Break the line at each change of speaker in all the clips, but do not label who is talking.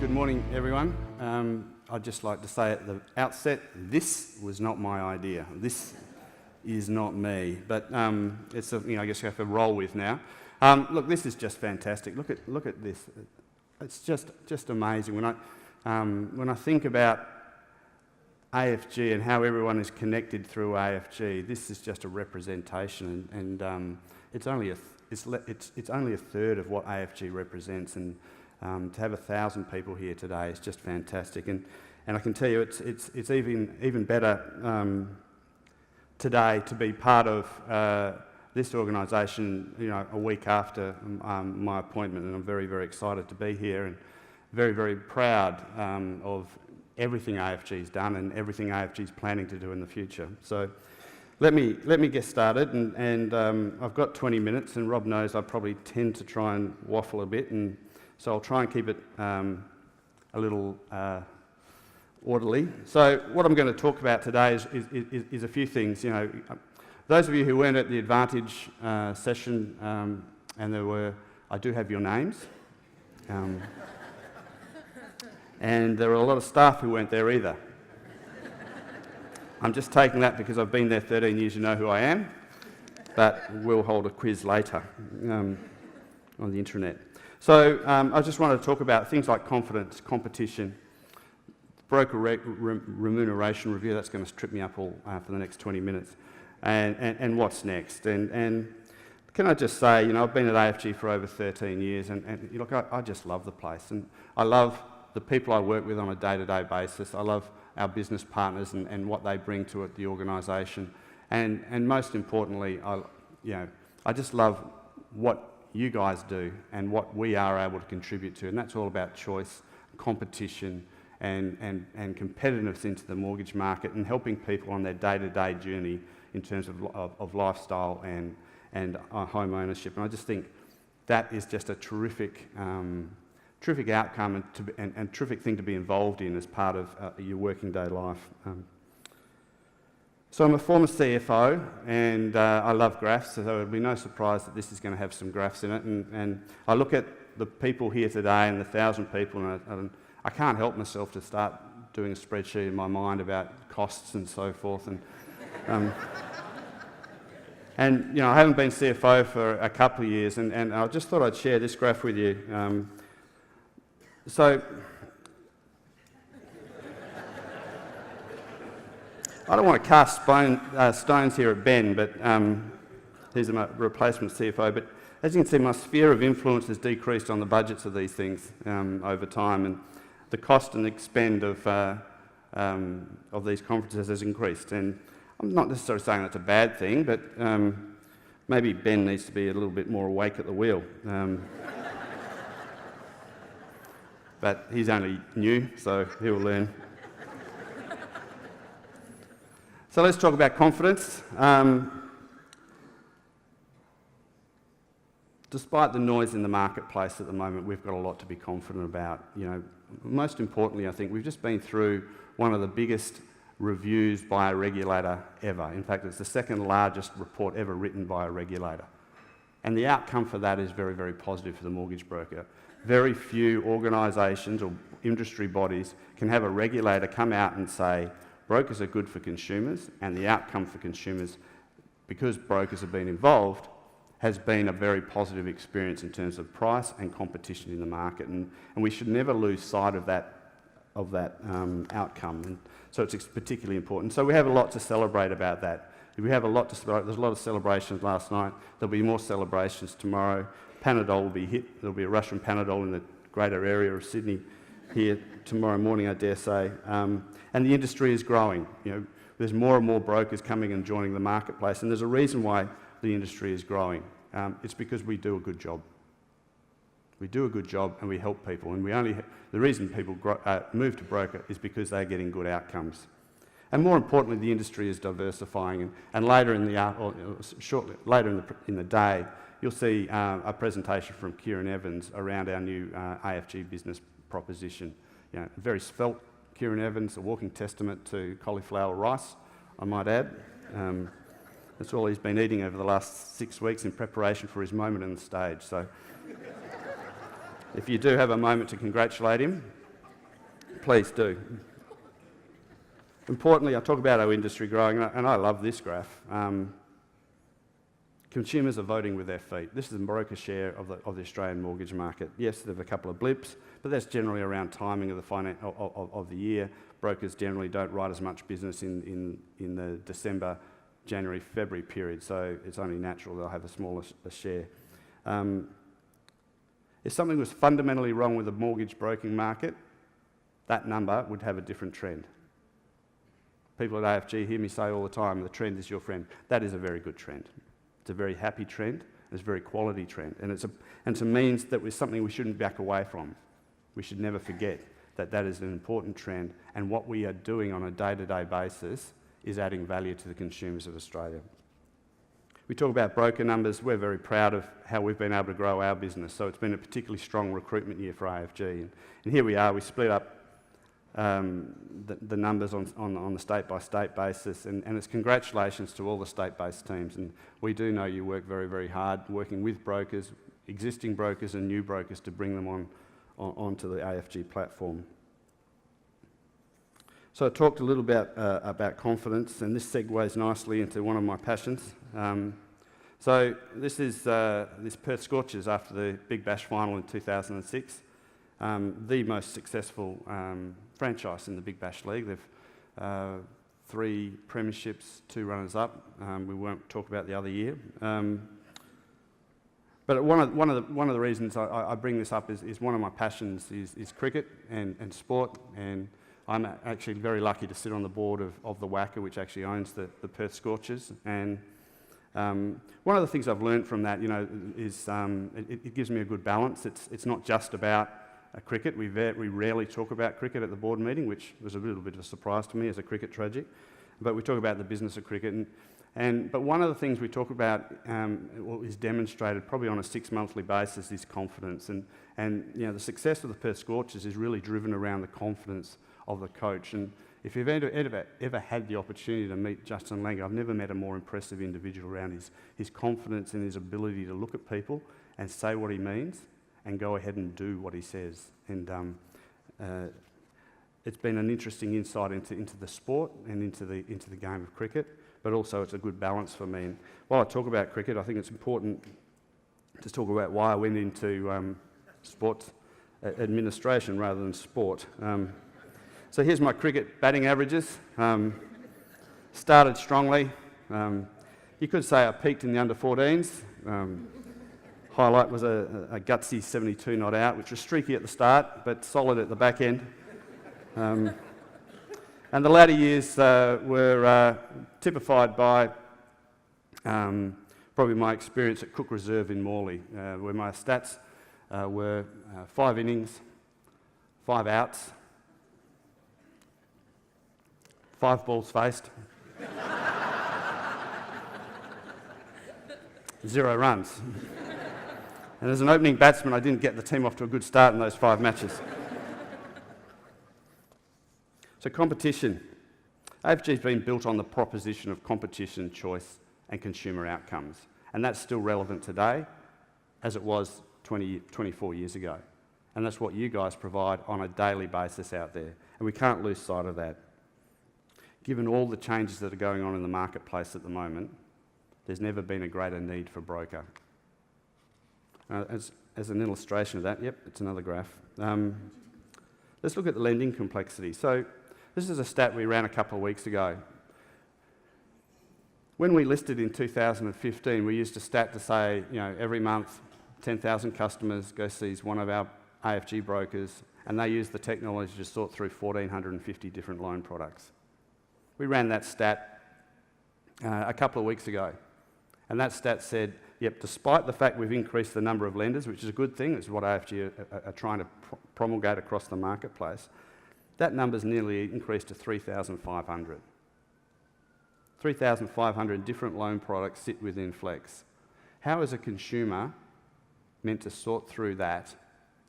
Good morning, everyone. I'd just like to say at the outset, this was not my idea. This is not me, but it's a, I guess you have to roll with now. Look, this is just fantastic. Look at this. It's just amazing. When I think about AFG and how everyone is connected through AFG, this is just a representation, and it's only a third of what AFG represents, and to have 1,000 people here today is just fantastic. And I can tell you, it's even better today to be part of this organisation, a week after my appointment, and I'm very, very excited to be here and very, very proud of everything AFG's done and everything AFG's planning to do in the future. So let me get started, and I've got 20 minutes, and Rob knows I probably tend to try and waffle a bit, and so I'll try and keep it a little orderly. So what I'm going to talk about today is a few things. Those of you who weren't at the Advantage session, and I do have your names. And there were a lot of staff who weren't there either. I'm just taking that because I've been there 13 years, you know who I am, but we'll hold a quiz later on the internet. So I just wanted to talk about things like confidence, competition, broker remuneration review. That's going to trip me up all for the next 20 minutes, and what's next. And can I just say, I've been at AFG for over 13 years, and look, I just love the place, and I love the people I work with on a day-to-day basis. I love our business partners and what they bring to it, the organisation, and most importantly, I just love what you guys do and what we are able to contribute to, and that's all about choice, competition, and competitiveness into the mortgage market, and helping people on their day-to-day journey in terms of lifestyle and home ownership. And I just think that is just a terrific outcome and terrific thing to be involved in as part of your working day life. So I'm a former CFO, and I love graphs, so it would be no surprise that this is going to have some graphs in it. And I look at the people here today and the 1,000 people, and I can't help myself to start doing a spreadsheet in my mind about costs and so forth. And I haven't been CFO for a couple of years, and I just thought I'd share this graph with you. So I don't want to cast stones here at Ben, but he's a replacement CFO. But as you can see, my sphere of influence has decreased on the budgets of these things over time, and the cost and expend of these conferences has increased. And I'm not necessarily saying that's a bad thing, but maybe Ben needs to be a little bit more awake at the wheel. But he's only new, so he'll learn. So let's talk about confidence. Despite the noise in the marketplace at the moment, we've got a lot to be confident about. Most importantly, I think we've just been through one of the biggest reviews by a regulator ever. In fact, it's the second largest report ever written by a regulator. And the outcome for that is very, very positive for the mortgage broker. Very few organisations or industry bodies can have a regulator come out and say, brokers are good for consumers, and the outcome for consumers, because brokers have been involved, has been a very positive experience in terms of price and competition in the market. And we should never lose sight of that outcome. And so it's particularly important. So we have a lot to celebrate about that. We have a lot to celebrate. There's a lot of celebrations last night. There'll be more celebrations tomorrow. Panadol will be hit. There'll be a rush from Panadol in the greater area of Sydney here tomorrow morning, I dare say. And the industry is growing. There's more and more brokers coming and joining the marketplace, and there's a reason why the industry is growing. It's because we do a good job. We do a good job and we help people, and the reason people move to broker is because they're getting good outcomes. And more importantly, the industry is diversifying, and later in the day, you'll see a presentation from Kieran Evans around our new AFG business proposition. Very svelte Kieran Evans, a walking testament to cauliflower rice, I might add. That's all he's been eating over the last 6 weeks in preparation for his moment on the stage. So if you do have a moment to congratulate him, please do. Importantly, I talk about our industry growing, and I love this graph. Consumers are voting with their feet. This is the broker share of the Australian mortgage market. Yes, there's a couple of blips, but that's generally around timing of the year. Brokers generally don't write as much business in the December, January, February period, so it's only natural they'll have a smaller share. If something was fundamentally wrong with the mortgage broking market, that number would have a different trend. People at AFG hear me say all the time, the trend is your friend. That is a very good trend. It's a very happy trend, it's a very quality trend, and it means that it's something we shouldn't back away from. We should never forget that that is an important trend, and what we are doing on a day-to-day basis is adding value to the consumers of Australia. We talk about broker numbers. We're very proud of how we've been able to grow our business, so it's been a particularly strong recruitment year for AFG. And here we are, we split up the numbers on the state-by-state basis, and it's congratulations to all the state-based teams. And we do know you work very, very hard working with brokers, existing brokers and new brokers, to bring them onto the AFG platform. So I talked a little bit about confidence, and this segues nicely into one of my passions. So this is this Perth Scorchers after the Big Bash final in 2006. The most successful franchise in the Big Bash League. They've 3 premierships, 2 runners-up. We won't talk about the other year. But one of the reasons I bring this up is one of my passions is cricket and sport, and I'm actually very lucky to sit on the board of the WACA, which actually owns the Perth Scorchers. And one of the things I've learned from that, is it gives me a good balance. It's not just about cricket. We rarely talk about cricket at the board meeting, which was a little bit of a surprise to me as a cricket tragic. But we talk about the business of cricket. But one of the things we talk about, is demonstrated probably on a 6-monthly basis, is confidence. And the success of the Perth Scorchers is really driven around the confidence of the coach. And if you've ever had the opportunity to meet Justin Langer, I've never met a more impressive individual around his confidence and his ability to look at people and say what he means and go ahead and do what he says. And it's been an interesting insight into the sport and into the game of cricket, but also it's a good balance for me. And while I talk about cricket, I think it's important to talk about why I went into sports administration rather than sport. So here's my cricket batting averages. Started strongly. You could say I peaked in the under-14s. Highlight was a gutsy 72 not out, which was streaky at the start, but solid at the back end. And the latter years were typified by probably my experience at Cook Reserve in Morley, where my stats were 5 innings, 5 outs, 5 balls faced, 0 runs. And as an opening batsman, I didn't get the team off to a good start in those 5 matches. So competition. AFG's been built on the proposition of competition, choice and consumer outcomes. And that's still relevant today as it was 24 years ago. And that's what you guys provide on a daily basis out there. And we can't lose sight of that. Given all the changes that are going on in the marketplace at the moment, there's never been a greater need for a broker. As an illustration of that, yep, it's another graph. Let's look at the lending complexity. So this is a stat we ran a couple of weeks ago. When we listed in 2015, we used a stat to say, every month 10,000 customers go sees one of our AFG brokers, and they use the technology to sort through 1,450 different loan products. We ran that stat a couple of weeks ago, and that stat said, yep, despite the fact we've increased the number of lenders, which is a good thing, it's what AFG are trying to promulgate across the marketplace, that number's nearly increased to 3,500. 3,500 different loan products sit within Flex. How is a consumer meant to sort through that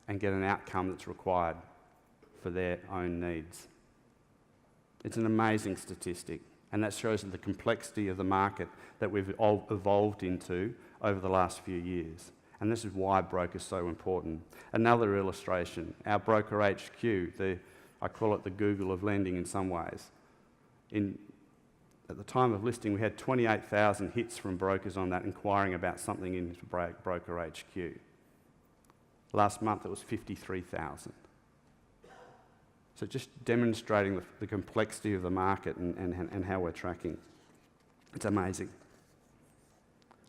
and get an outcome that's required for their own needs? It's an amazing statistic, and that shows the complexity of the market that we've all evolved into over the last few years. And this is why broker's so important. Another illustration, our broker HQ, the I call it the Google of lending in some ways. At the time of listing, we had 28,000 hits from brokers on that inquiring about something in Broker HQ. Last month it was 53,000. So just demonstrating the complexity of the market and how we're tracking. It's amazing.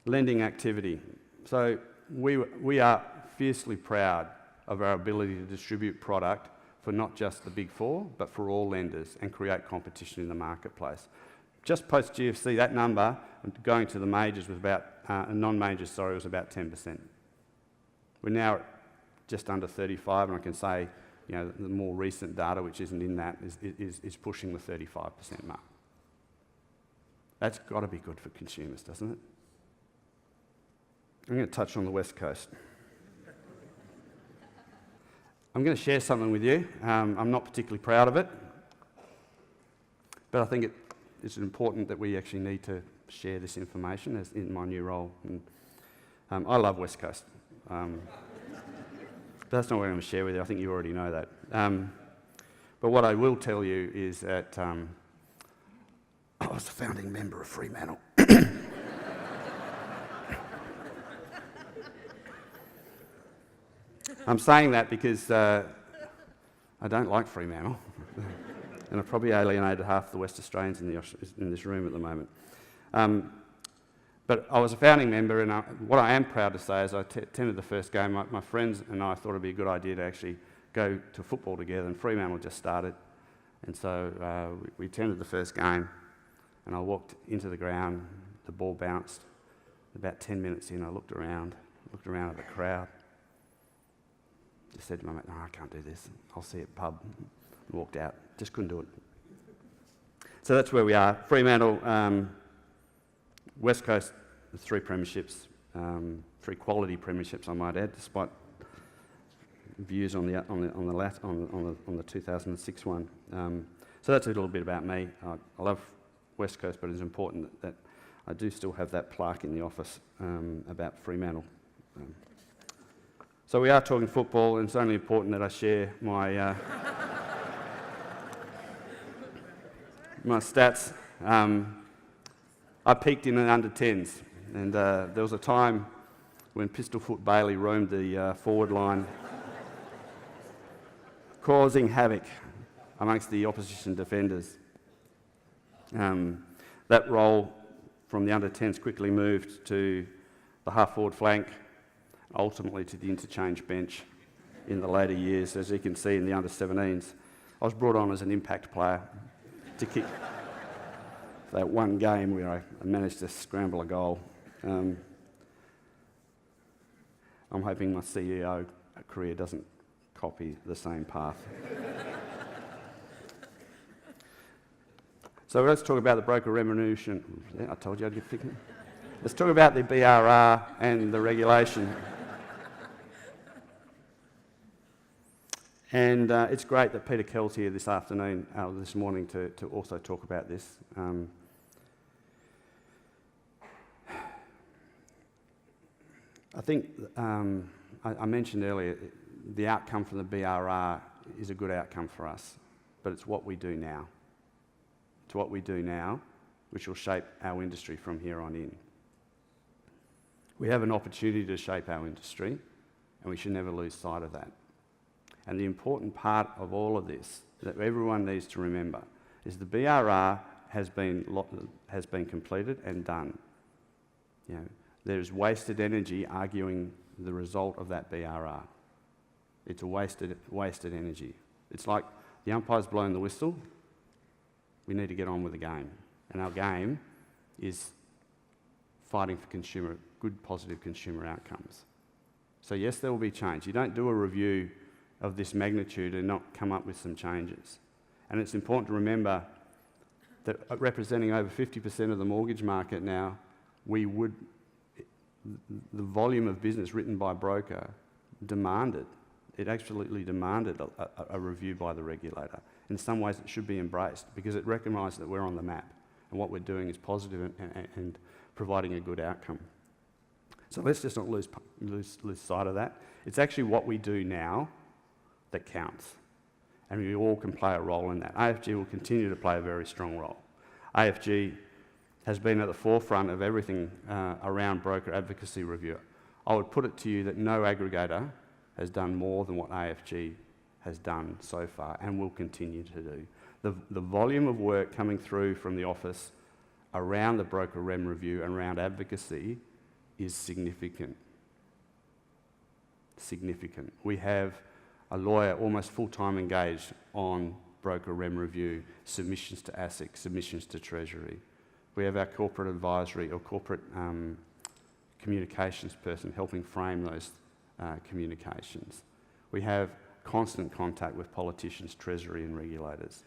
Lending activity. So we are fiercely proud of our ability to distribute product for not just the big four, but for all lenders and create competition in the marketplace. Just post GFC, that number going to the majors was about, non-majors, sorry, was about 10%. We're now at just under 35, and I can say, you know, the more recent data, which isn't in that, is pushing the 35% mark. That's got to be good for consumers, doesn't it? I'm going to touch on the West Coast. I'm going to share something with you. I'm not particularly proud of it, but I think it's important that we actually need to share this information as in my new role. And, I love West Coast. But that's not what I'm going to share with you. I think you already know that. But what I will tell you is that I was a founding member of Fremantle. I'm saying that because I don't like Fremantle. And I've probably alienated half the West Australians in this room at the moment. But I was a founding member, and what I am proud to say is I attended the first game. My friends and I thought it'd be a good idea to actually go to football together, and Fremantle just started. And so we attended the first game, and I walked into the ground, the ball bounced. About 10 minutes in, I looked around at the crowd. Just said to my mate, no, I can't do this. I'll see you at the pub. And walked out. Just couldn't do it. So that's where we are. Fremantle, West Coast, 3 premierships, 3 quality premierships, I might add, despite views on the 2006 one. So that's a little bit about me. I love West Coast, but it's important that I do still have that plaque in the office about Fremantle. So we are talking football, and it's only important that I share my my stats. I peaked in the under-10s, and there was a time when Pistolfoot Bailey roamed the forward line, causing havoc amongst the opposition defenders. That role from the under-10s quickly moved to the half-forward flank, ultimately to the interchange bench in the later years. As you can see in the under-17s, I was brought on as an impact player to kick that one game where I managed to scramble a goal. I'm hoping my CEO career doesn't copy the same path. So let's talk about the broker remuneration. I told you I'd get thick. Let's talk about the BRR and the regulation. And it's great that Peter Kell's here this morning to also talk about this. I think I mentioned earlier the outcome from the BRR is a good outcome for us, but it's what we do now. It's what we do now which will shape our industry from here on in. We have an opportunity to shape our industry, and we should never lose sight of that. And the important part of all of this that everyone needs to remember is the BRR has been completed and done. You know, there's wasted energy arguing the result of that BRR. It's a wasted energy. It's like the umpire's blown the whistle. We need to get on with the game. And our game is fighting for good, positive consumer outcomes. So yes, there will be change. You don't do a review of this magnitude and not come up with some changes. And it's important to remember that representing over 50% of the mortgage market now, the volume of business written by broker demanded, it absolutely demanded a review by the regulator. In some ways it should be embraced because it recognises that we're on the map and what we're doing is positive and providing a good outcome. So let's just not lose sight of that. It's actually what we do now that counts. and we all can play a role in that. AFG will continue to play a very strong role. AFG has been at the forefront of everything around broker advocacy review. I would put it to you that no aggregator has done more than what AFG has done so far and will continue to do. The volume of work coming through from the office around the broker REM review and around advocacy is significant. Significant. We have a lawyer almost full-time engaged on broker REM review, submissions to ASIC, submissions to Treasury. We have our corporate advisory or corporate communications person helping frame those communications. We have constant contact with politicians, Treasury and regulators.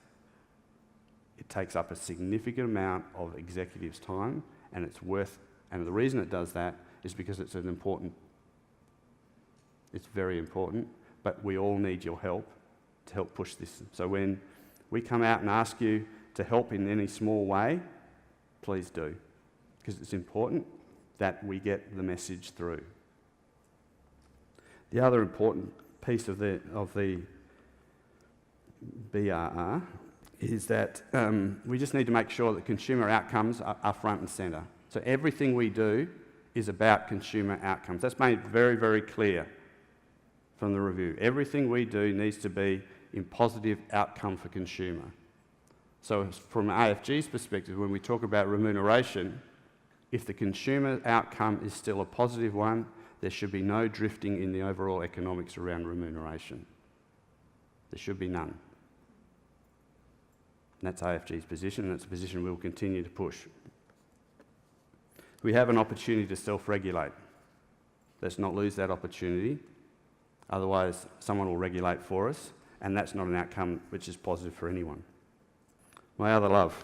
It takes up a significant amount of executives' time, and and the reason it does that is because it's very important, but we all need your help to help push this. So when we come out and ask you to help in any small way, please do, because it's important that we get the message through. The other important piece of the BRR is that we just need to make sure that consumer outcomes are front and centre. So everything we do is about consumer outcomes. That's made very, very clear from the review. Everything we do needs to be in positive outcome for consumer. So from AFG's perspective, when we talk about remuneration, if the consumer outcome is still a positive one, there should be no drifting in the overall economics around remuneration. There should be none. And that's AFG's position, and it's a position we'll continue to push. We have an opportunity to self-regulate. Let's not lose that opportunity. Otherwise, someone will regulate for us, and that's not an outcome which is positive for anyone. My other love.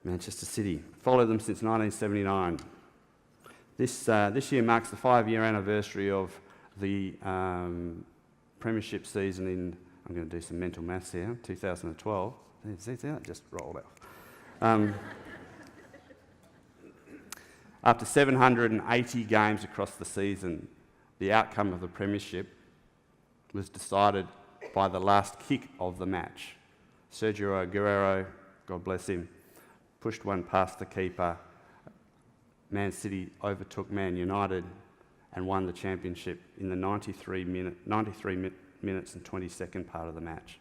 Manchester City. Followed them since 1979. This year marks the 5-year anniversary of the premiership season in, I'm going to do some mental maths here, 2012. See that? Just rolled out. After 780 games across the season, the outcome of the premiership was decided by the last kick of the match. Sergio Aguero, God bless him, pushed one past the keeper. Man City overtook Man United and won the championship in the 93 minutes and 22nd part of the match.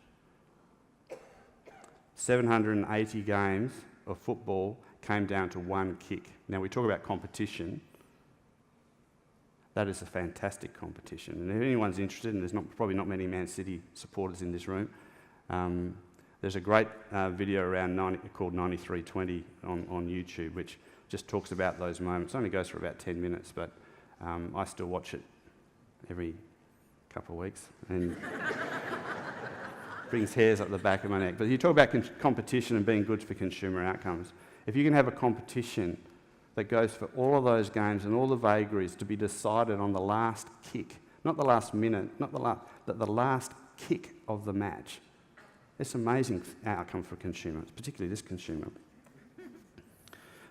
780 games of football came down to one kick. Now, we talk about competition. That is a fantastic competition. And if anyone's interested, and there's probably not many Man City supporters in this room, there's a great video around called 9320 on YouTube, which just talks about those moments. It only goes for about 10 minutes, but I still watch it every couple of weeks and brings hairs up the back of my neck. But you talk about competition and being good for consumer outcomes. If you can have a competition that goes for all of those games and all the vagaries to be decided on the last kick, not the last minute, the last kick of the match, it's an amazing outcome for consumers, particularly this consumer.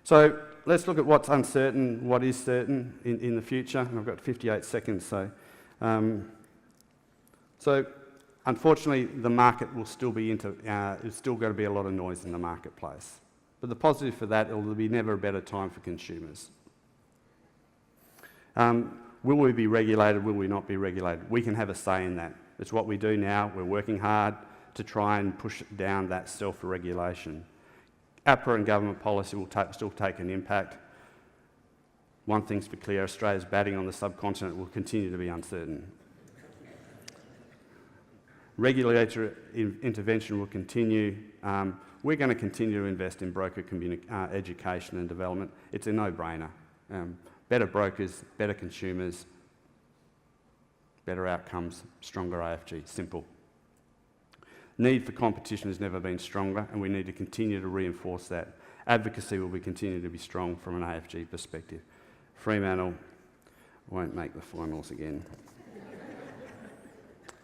So let's look at what's uncertain, what is certain in the future. And I've got 58 seconds, so unfortunately the market will still be there's still going to be a lot of noise in the marketplace. But the positive for that, there will be never a better time for consumers. Will we be regulated? Will we not be regulated? We can have a say in that. It's what we do now. We're working hard to try and push down that self-regulation. APRA and government policy will still take an impact. One thing's for clear, Australia's batting on the subcontinent will continue to be uncertain. Regulatory intervention will continue. We're going to continue to invest in broker education and development. It's a no-brainer. Better brokers, better consumers, better outcomes, stronger AFG. Simple. Need for competition has never been stronger, and we need to continue to reinforce that. Advocacy will continue to be strong from an AFG perspective. Fremantle won't make the finals again.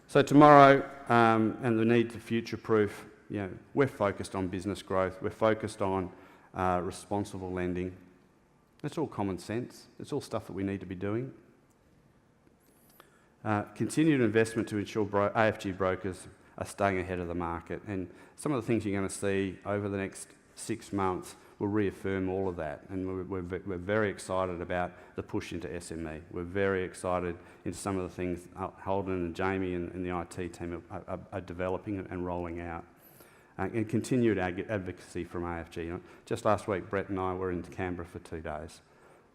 So tomorrow, and the need to future-proof, we're focused on business growth. We're focused on responsible lending. It's all common sense. It's all stuff that we need to be doing. Continued investment to ensure AFG brokers are staying ahead of the market. And some of the things you're going to see over the next 6 months will reaffirm all of that. And we're very excited about the push into SME. We're very excited into some of the things Holden and Jamie and the IT team are developing and rolling out. And continued advocacy from AFG. You know, just last week, Brett and I were in Canberra for 2 days.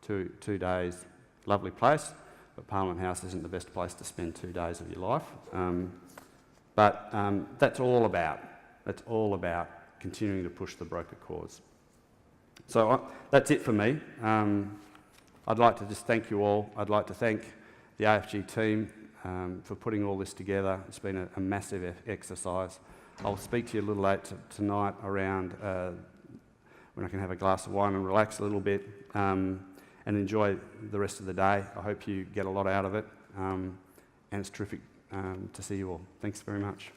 Two days, lovely place, but Parliament House isn't the best place to spend 2 days of your life. But that's all about. That's all about continuing to push the broker cause. So that's it for me. I'd like to just thank you all. I'd like to thank the AFG team for putting all this together. It's been a massive exercise. I'll speak to you a little later tonight around when I can have a glass of wine and relax a little bit and enjoy the rest of the day. I hope you get a lot out of it, and it's terrific to see you all. Thanks very much.